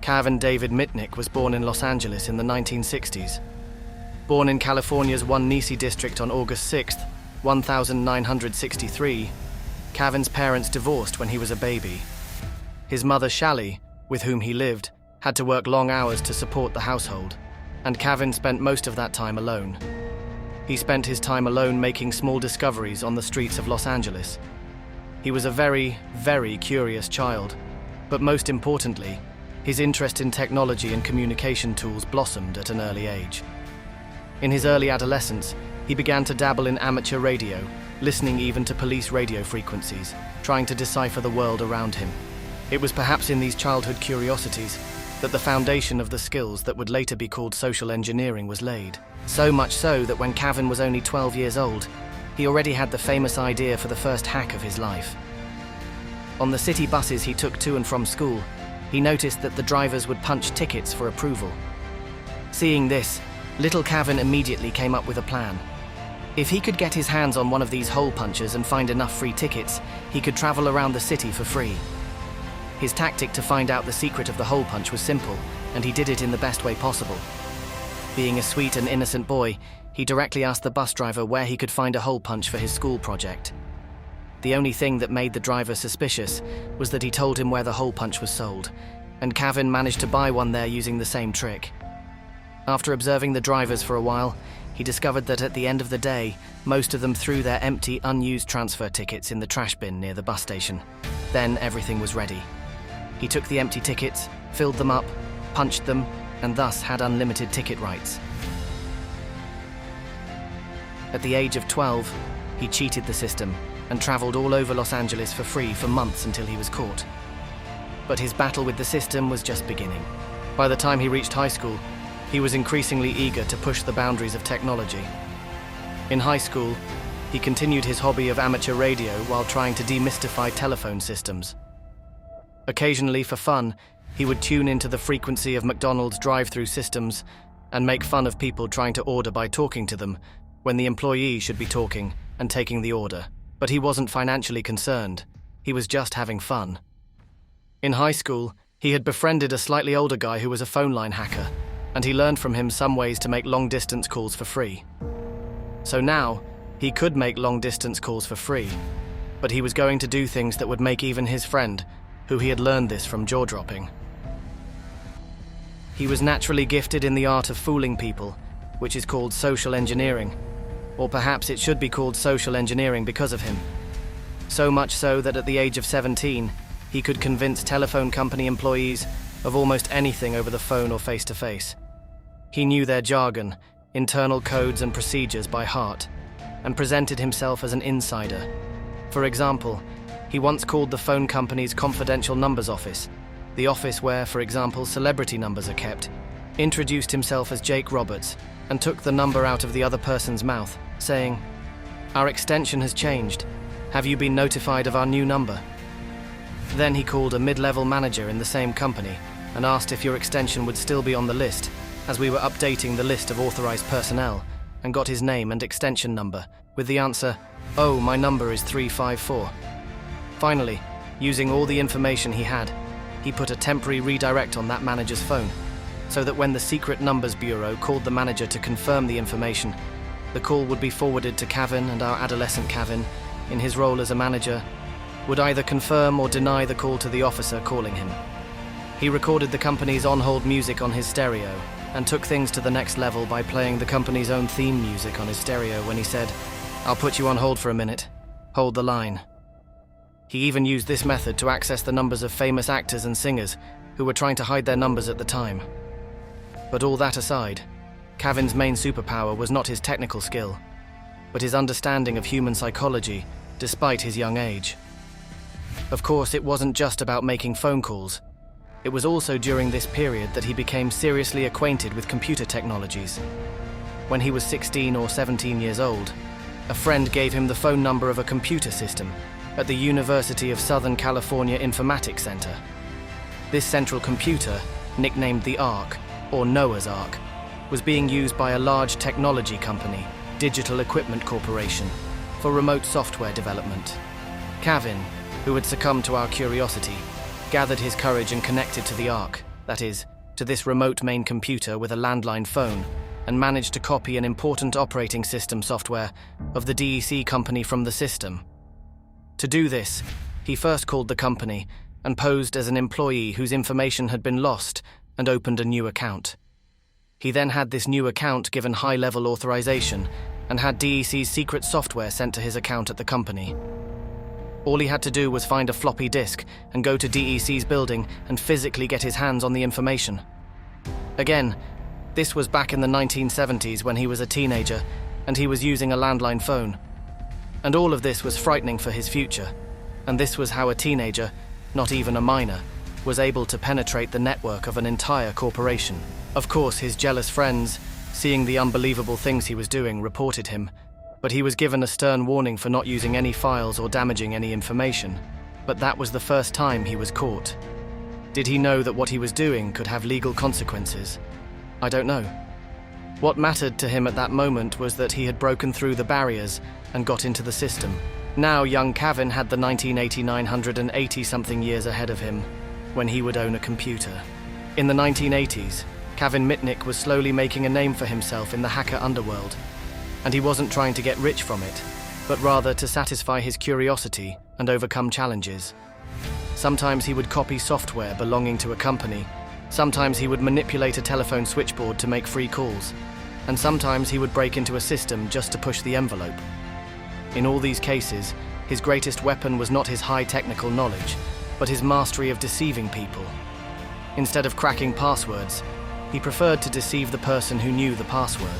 Kevin David Mitnick was born in Los Angeles in the 1960s. Born in California's One Nisi district on August 6, 1963, Kevin's parents divorced when he was a baby. His mother, Shally, with whom he lived, had to work long hours to support the household, and Kevin spent most of that time alone. He spent his time alone making small discoveries on the streets of Los Angeles. He was a very, very curious child, but most importantly, his interest in technology and communication tools blossomed at an early age. In his early adolescence, he began to dabble in amateur radio, listening even to police radio frequencies, trying to decipher the world around him. It was perhaps in these childhood curiosities that the foundation of the skills that would later be called social engineering was laid. So much so that when Kevin was only 12 years old, he already had the famous idea for the first hack of his life. On the city buses he took to and from school, he noticed that the drivers would punch tickets for approval. Seeing this, little Kevin immediately came up with a plan. If he could get his hands on one of these hole punchers and find enough free tickets, he could travel around the city for free. His tactic to find out the secret of the hole punch was simple, and he did it in the best way possible. Being a sweet and innocent boy, he directly asked the bus driver where he could find a hole punch for his school project. The only thing that made the driver suspicious was that he told him where the hole punch was sold, and Kevin managed to buy one there using the same trick. After observing the drivers for a while, he discovered that at the end of the day, most of them threw their empty, unused transfer tickets in the trash bin near the bus station. Then everything was ready. He took the empty tickets, filled them up, punched them, and thus had unlimited ticket rights. At the age of 12, he cheated the system and traveled all over Los Angeles for free for months until he was caught. But his battle with the system was just beginning. By the time he reached high school, he was increasingly eager to push the boundaries of technology. In high school, he continued his hobby of amateur radio while trying to demystify telephone systems. Occasionally, for fun, he would tune into the frequency of McDonald's drive-through systems and make fun of people trying to order by talking to them when the employee should be talking and taking the order. But he wasn't financially concerned. He was just having fun. In high school, he had befriended a slightly older guy who was a phone line hacker, and he learned from him some ways to make long-distance calls for free. So now, he could make long-distance calls for free, but he was going to do things that would make even his friend, who he had learned this from, jaw-dropping. He was naturally gifted in the art of fooling people, which is called social engineering. Or perhaps it should be called social engineering because of him. So much so that at the age of 17, he could convince telephone company employees of almost anything over the phone or face-to-face. He knew their jargon, internal codes and procedures by heart, and presented himself as an insider. For example, he once called the phone company's confidential numbers office, the office where, for example, celebrity numbers are kept, introduced himself as Jake Roberts, and took the number out of the other person's mouth, saying, "Our extension has changed. Have you been notified of our new number?" Then he called a mid-level manager in the same company and asked if your extension would still be on the list, as we were updating the list of authorized personnel, and got his name and extension number, with the answer, "Oh, my number is 354. Finally, using all the information he had, he put a temporary redirect on that manager's phone, so that when the Secret Numbers Bureau called the manager to confirm the information, the call would be forwarded to Kevin, and our adolescent Kevin, in his role as a manager, would either confirm or deny the call to the officer calling him. He recorded the company's on-hold music on his stereo, and took things to the next level by playing the company's own theme music on his stereo when he said, "I'll put you on hold for a minute. Hold the line." He even used this method to access the numbers of famous actors and singers who were trying to hide their numbers at the time. But all that aside, Kevin's main superpower was not his technical skill, but his understanding of human psychology, despite his young age. Of course, it wasn't just about making phone calls. It was also during this period that he became seriously acquainted with computer technologies. When he was 16 or 17 years old, a friend gave him the phone number of a computer system at the University of Southern California Informatics Center. This central computer, nicknamed the Ark, or Noah's Ark, was being used by a large technology company, Digital Equipment Corporation, for remote software development. Kevin, who had succumbed to our curiosity, gathered his courage and connected to the Ark, that is, to this remote main computer with a landline phone, and managed to copy an important operating system software of the DEC company from the system. To do this, he first called the company and posed as an employee whose information had been lost and opened a new account. He then had this new account given high-level authorization and had DEC's secret software sent to his account at the company. All he had to do was find a floppy disk and go to DEC's building and physically get his hands on the information. Again, this was back in the 1970s when he was a teenager and he was using a landline phone. And all of this was frightening for his future. And this was how a teenager, not even a minor, was able to penetrate the network of an entire corporation. Of course, his jealous friends, seeing the unbelievable things he was doing, reported him, but he was given a stern warning for not using any files or damaging any information. But that was the first time he was caught. Did he know that what he was doing could have legal consequences? I don't know. What mattered to him at that moment was that he had broken through the barriers and got into the system. Now young Kevin had the 1989 180-something years ahead of him, when he would own a computer. In the 1980s, Kevin Mitnick was slowly making a name for himself in the hacker underworld, and he wasn't trying to get rich from it, but rather to satisfy his curiosity and overcome challenges. Sometimes he would copy software belonging to a company, sometimes he would manipulate a telephone switchboard to make free calls, and sometimes he would break into a system just to push the envelope. In all these cases, his greatest weapon was not his high technical knowledge, but his mastery of deceiving people. Instead of cracking passwords, he preferred to deceive the person who knew the password.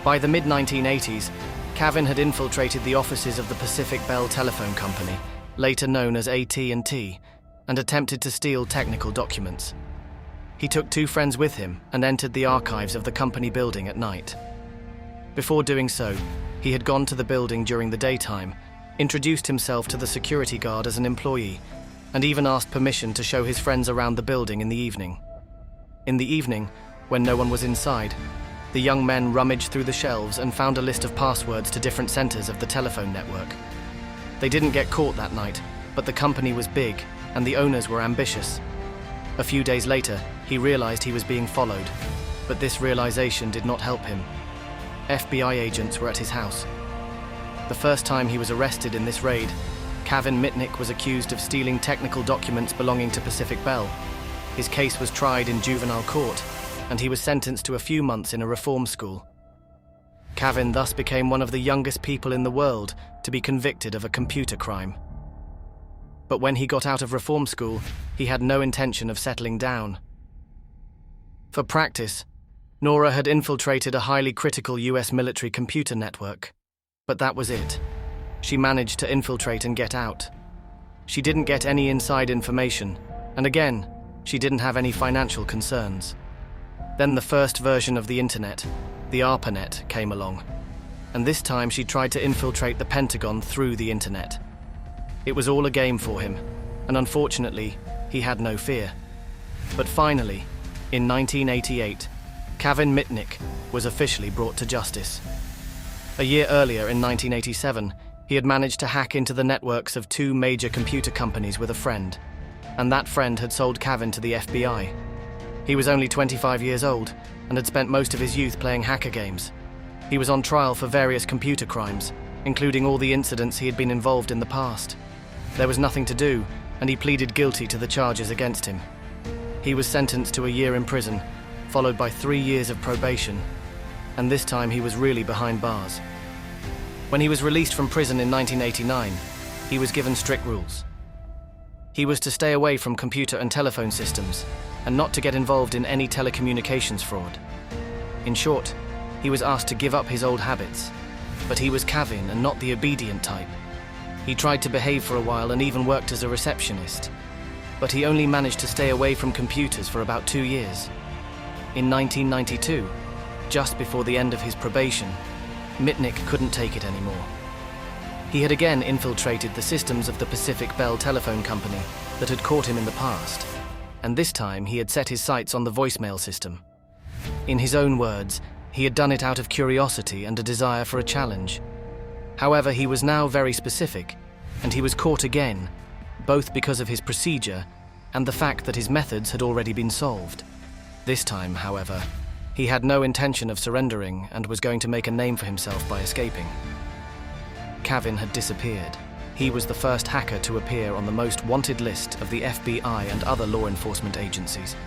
By the mid-1980s, Kevin had infiltrated the offices of the Pacific Bell Telephone Company, later known as AT&T, and attempted to steal technical documents. He took 2 friends with him and entered the archives of the company building at night. Before doing so, he had gone to the building during the daytime, introduced himself to the security guard as an employee, and even asked permission to show his friends around the building in the evening. In the evening, when no one was inside, the young men rummaged through the shelves and found a list of passwords to different centers of the telephone network. They didn't get caught that night, but the company was big and the owners were ambitious. A few days later, he realized he was being followed, but this realization did not help him. FBI agents were at his house. The first time he was arrested in this raid, Kevin Mitnick was accused of stealing technical documents belonging to Pacific Bell. His case was tried in juvenile court, and he was sentenced to a few months in a reform school. Kevin thus became one of the youngest people in the world to be convicted of a computer crime. But when he got out of reform school, he had no intention of settling down. For practice, Nora had infiltrated a highly critical US military computer network. But that was it. She managed to infiltrate and get out. She didn't get any inside information, and again, she didn't have any financial concerns. Then the first version of the internet, the ARPANET, came along. And this time she tried to infiltrate the Pentagon through the internet. It was all a game for him, and unfortunately, he had no fear. But finally, in 1988, Kevin Mitnick was officially brought to justice. A year earlier, in 1987, he had managed to hack into the networks of 2 major computer companies with a friend, and that friend had sold Kevin to the FBI. He was only 25 years old and had spent most of his youth playing hacker games. He was on trial for various computer crimes, including all the incidents he had been involved in the past. There was nothing to do, and he pleaded guilty to the charges against him. He was sentenced to a year in prison, followed by 3 years of probation, and this time he was really behind bars. When he was released from prison in 1989, he was given strict rules. He was to stay away from computer and telephone systems, and not to get involved in any telecommunications fraud. In short, he was asked to give up his old habits, but he was Kevin and not the obedient type. He tried to behave for a while and even worked as a receptionist, but he only managed to stay away from computers for about 2 years. In 1992, just before the end of his probation, Mitnick couldn't take it anymore. He had again infiltrated the systems of the Pacific Bell Telephone Company that had caught him in the past, and this time he had set his sights on the voicemail system. In his own words, he had done it out of curiosity and a desire for a challenge. However, he was now very specific, and he was caught again, both because of his procedure and the fact that his methods had already been solved. This time, however, he had no intention of surrendering and was going to make a name for himself by escaping. Kevin had disappeared. He was the first hacker to appear on the most wanted list of the FBI and other law enforcement agencies.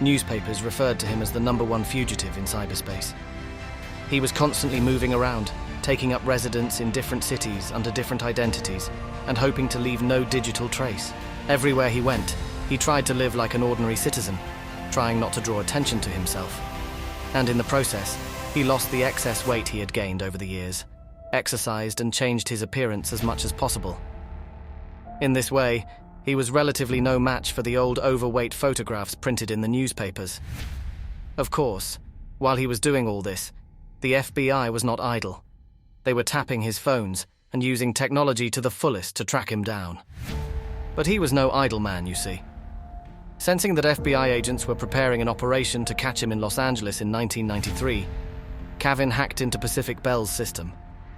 Newspapers referred to him as the #1 fugitive in cyberspace. He was constantly moving around, taking up residence in different cities under different identities, and hoping to leave no digital trace. Everywhere he went, he tried to live like an ordinary citizen, trying not to draw attention to himself. And in the process, he lost the excess weight he had gained over the years, exercised and changed his appearance as much as possible. In this way, he was relatively no match for the old overweight photographs printed in the newspapers. Of course, while he was doing all this, the FBI was not idle. They were tapping his phones and using technology to the fullest to track him down. But he was no idle man, you see. Sensing that FBI agents were preparing an operation to catch him in Los Angeles in 1993, Kevin hacked into Pacific Bell's system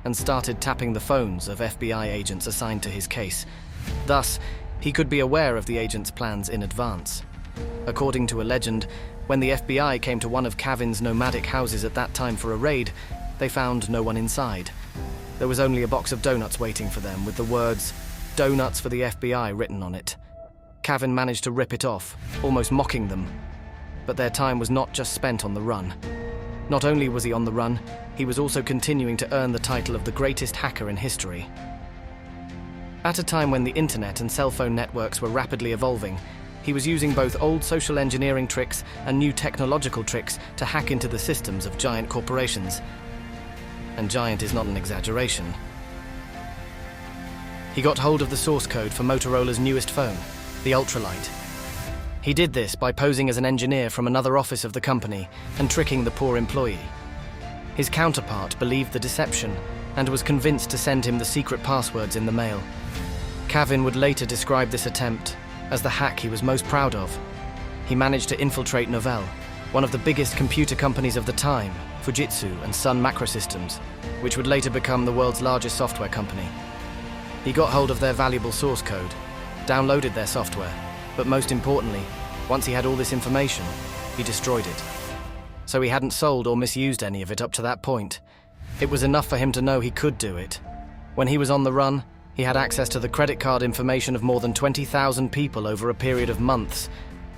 and started tapping the phones of FBI agents assigned to his case. Thus, he could be aware of the agents' plans in advance. According to a legend, when the FBI came to one of Kevin's nomadic houses at that time for a raid, they found no one inside. There was only a box of donuts waiting for them with the words, "Donuts for the FBI" written on it. Kevin managed to rip it off, almost mocking them. But their time was not just spent on the run. Not only was he on the run, he was also continuing to earn the title of the greatest hacker in history. At a time when the internet and cell phone networks were rapidly evolving, he was using both old social engineering tricks and new technological tricks to hack into the systems of giant corporations. And giant is not an exaggeration. He got hold of the source code for Motorola's newest phone, the Ultralight. He did this by posing as an engineer from another office of the company and tricking the poor employee. His counterpart believed the deception and was convinced to send him the secret passwords in the mail. Kevin would later describe this attempt as the hack he was most proud of. He managed to infiltrate Novell, one of the biggest computer companies of the time, Fujitsu and Sun Macrosystems, which would later become the world's largest software company. He got hold of their valuable source code, downloaded their software, but most importantly, once he had all this information, he destroyed it. So he hadn't sold or misused any of it up to that point. It was enough for him to know he could do it. When he was on the run, he had access to the credit card information of more than 20,000 people over a period of months,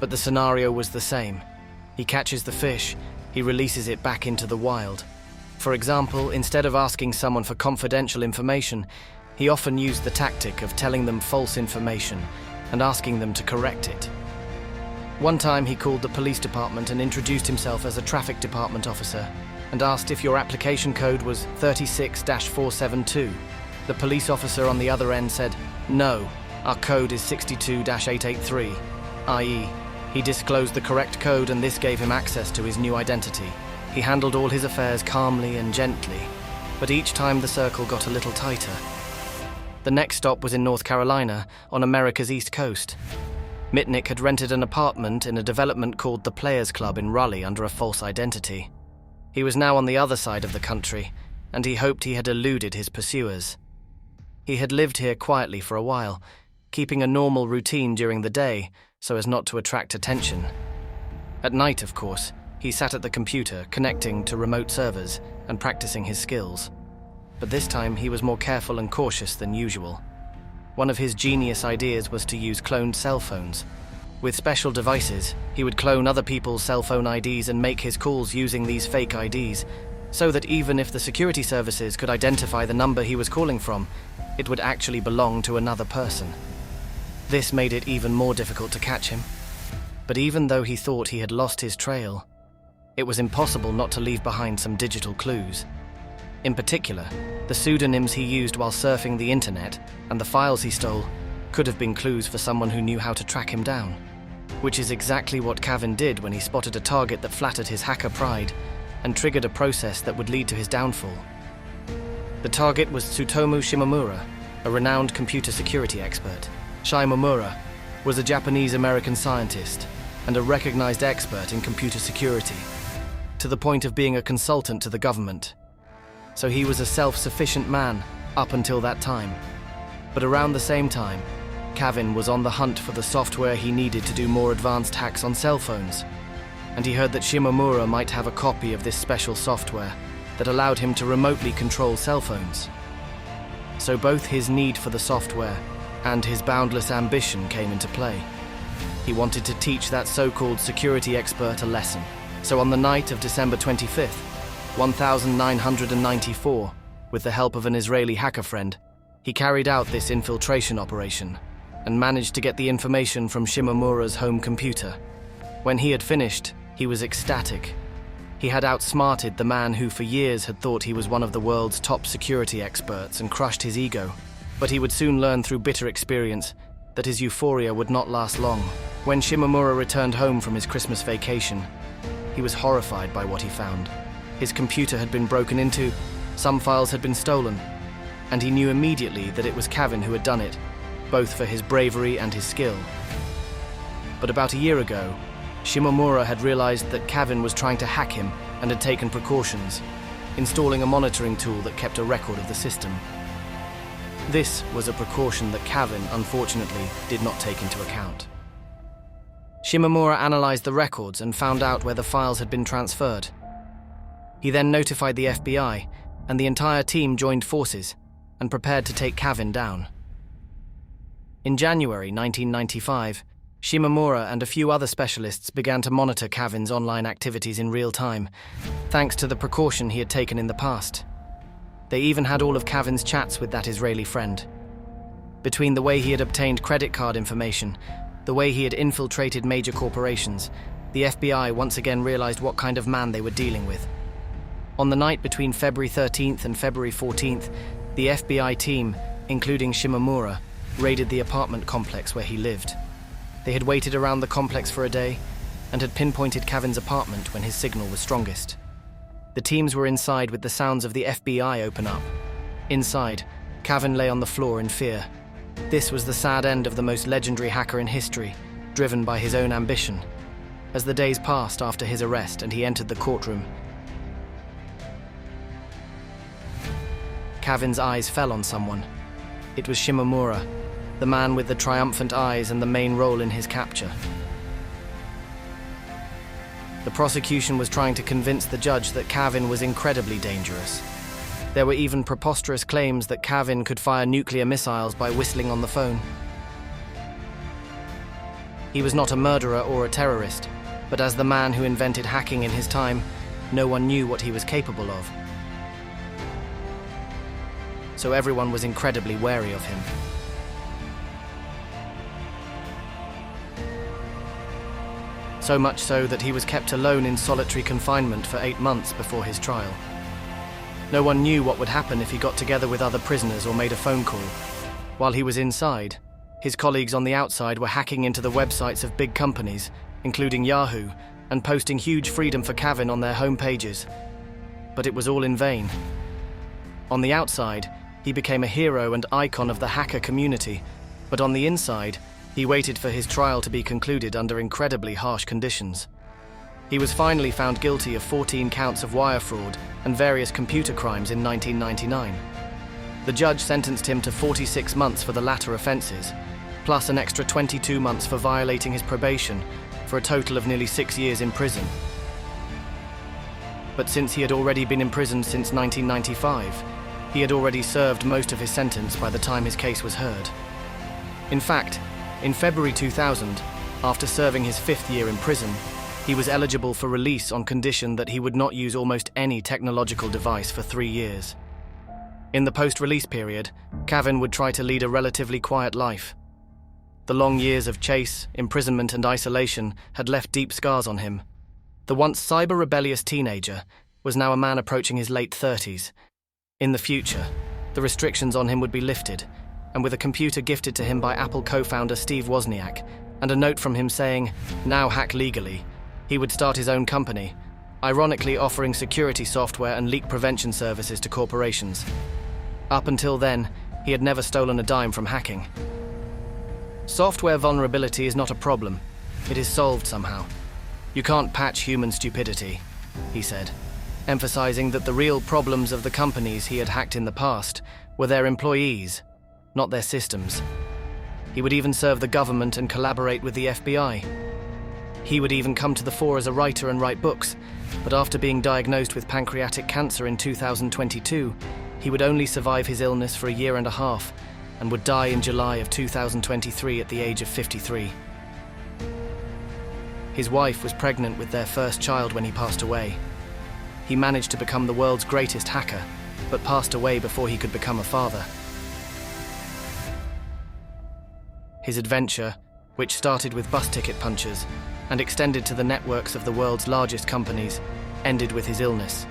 but the scenario was the same. He catches the fish, he releases it back into the wild. For example, instead of asking someone for confidential information, he often used the tactic of telling them false information and asking them to correct it. One time he called the police department and introduced himself as a traffic department officer and asked if your application code was 36-472. The police officer on the other end said, "No, our code is 62-883, i.e., he disclosed the correct code and this gave him access to his new identity. He handled all his affairs calmly and gently, but each time the circle got a little tighter. The next stop was in North Carolina, on America's East Coast. Mitnick had rented an apartment in a development called the Players Club in Raleigh under a false identity. He was now on the other side of the country, and he hoped he had eluded his pursuers. He had lived here quietly for a while, keeping a normal routine during the day so as not to attract attention. At night, of course, he sat at the computer, connecting to remote servers and practicing his skills. But this time he was more careful and cautious than usual. One of his genius ideas was to use cloned cell phones. With special devices, he would clone other people's cell phone IDs and make his calls using these fake IDs, so that even if the security services could identify the number he was calling from, it would actually belong to another person. This made it even more difficult to catch him. But even though he thought he had lost his trail, it was impossible not to leave behind some digital clues. In particular, the pseudonyms he used while surfing the internet and the files he stole could have been clues for someone who knew how to track him down. Which is exactly what Kevin did when he spotted a target that flattered his hacker pride and triggered a process that would lead to his downfall. The target was Tsutomu Shimomura, a renowned computer security expert. Shimomura was a Japanese-American scientist and a recognized expert in computer security, to the point of being a consultant to the government. So he was a self-sufficient man up until that time. But around the same time, Kevin was on the hunt for the software he needed to do more advanced hacks on cell phones, and he heard that Shimomura might have a copy of this special software that allowed him to remotely control cell phones. So both his need for the software and his boundless ambition came into play. He wanted to teach that so-called security expert a lesson. So on the night of December 25th, 1994, with the help of an Israeli hacker friend, he carried out this infiltration operation and managed to get the information from Shimomura's home computer. When he had finished, he was ecstatic. He had outsmarted the man who for years had thought he was one of the world's top security experts and crushed his ego. But he would soon learn through bitter experience that his euphoria would not last long. When Shimomura returned home from his Christmas vacation, he was horrified by what he found. His computer had been broken into, some files had been stolen, and he knew immediately that it was Kevin who had done it, both for his bravery and his skill. But about a year ago, Shimomura had realized that Kevin was trying to hack him and had taken precautions, installing a monitoring tool that kept a record of the system. This was a precaution that Kevin, unfortunately, did not take into account. Shimomura analyzed the records and found out where the files had been transferred. He then notified the FBI, and the entire team joined forces and prepared to take Kevin down. In January 1995, Shimomura and a few other specialists began to monitor Kevin's online activities in real time, thanks to the precaution he had taken in the past. They even had all of Kevin's chats with that Israeli friend. Between the way he had obtained credit card information, the way he had infiltrated major corporations, the FBI once again realized what kind of man they were dealing with. On the night between February 13th and February 14th, the FBI team, including Shimomura, raided the apartment complex where he lived. They had waited around the complex for a day and had pinpointed Kevin's apartment when his signal was strongest. The teams were inside with the sounds of the FBI open up. Inside, Kevin lay on the floor in fear. This was the sad end of the most legendary hacker in history, driven by his own ambition. As the days passed after his arrest and he entered the courtroom, Kevin's eyes fell on someone. It was Shimomura, the man with the triumphant eyes and the main role in his capture. The prosecution was trying to convince the judge that Kevin was incredibly dangerous. There were even preposterous claims that Kevin could fire nuclear missiles by whistling on the phone. He was not a murderer or a terrorist, but as the man who invented hacking in his time, no one knew what he was capable of. So everyone was incredibly wary of him. So much so that he was kept alone in solitary confinement for 8 months before his trial. No one knew what would happen if he got together with other prisoners or made a phone call. While he was inside, his colleagues on the outside were hacking into the websites of big companies, including Yahoo, and posting huge freedom for Kevin on their home pages. But it was all in vain. On the outside, he became a hero and icon of the hacker community, but on the inside, he waited for his trial to be concluded under incredibly harsh conditions. He was finally found guilty of 14 counts of wire fraud and various computer crimes in 1999. The judge sentenced him to 46 months for the latter offences, plus an extra 22 months for violating his probation, for a total of nearly 6 years in prison. But since he had already been imprisoned since 1995, he had already served most of his sentence by the time his case was heard. In fact, in February 2000, after serving his 5th year in prison, he was eligible for release on condition that he would not use almost any technological device for 3 years. In the post-release period, Kevin would try to lead a relatively quiet life. The long years of chase, imprisonment and isolation had left deep scars on him. The once cyber-rebellious teenager was now a man approaching his late 30s. In the future, the restrictions on him would be lifted, and with a computer gifted to him by Apple co-founder Steve Wozniak, and a note from him saying, "Now hack legally," he would start his own company, ironically offering security software and leak prevention services to corporations. Up until then, he had never stolen a dime from hacking. Software vulnerability is not a problem. It is solved somehow. You can't patch human stupidity, he said, emphasizing that the real problems of the companies he had hacked in the past were their employees, not their systems. He would even serve the government and collaborate with the FBI. He would even come to the fore as a writer and write books, but after being diagnosed with pancreatic cancer in 2022, he would only survive his illness for a year and a half and would die in July of 2023 at the age of 53. His wife was pregnant with their first child when he passed away. He managed to become the world's greatest hacker, but passed away before he could become a father. His adventure, which started with bus ticket punchers and extended to the networks of the world's largest companies, ended with his illness.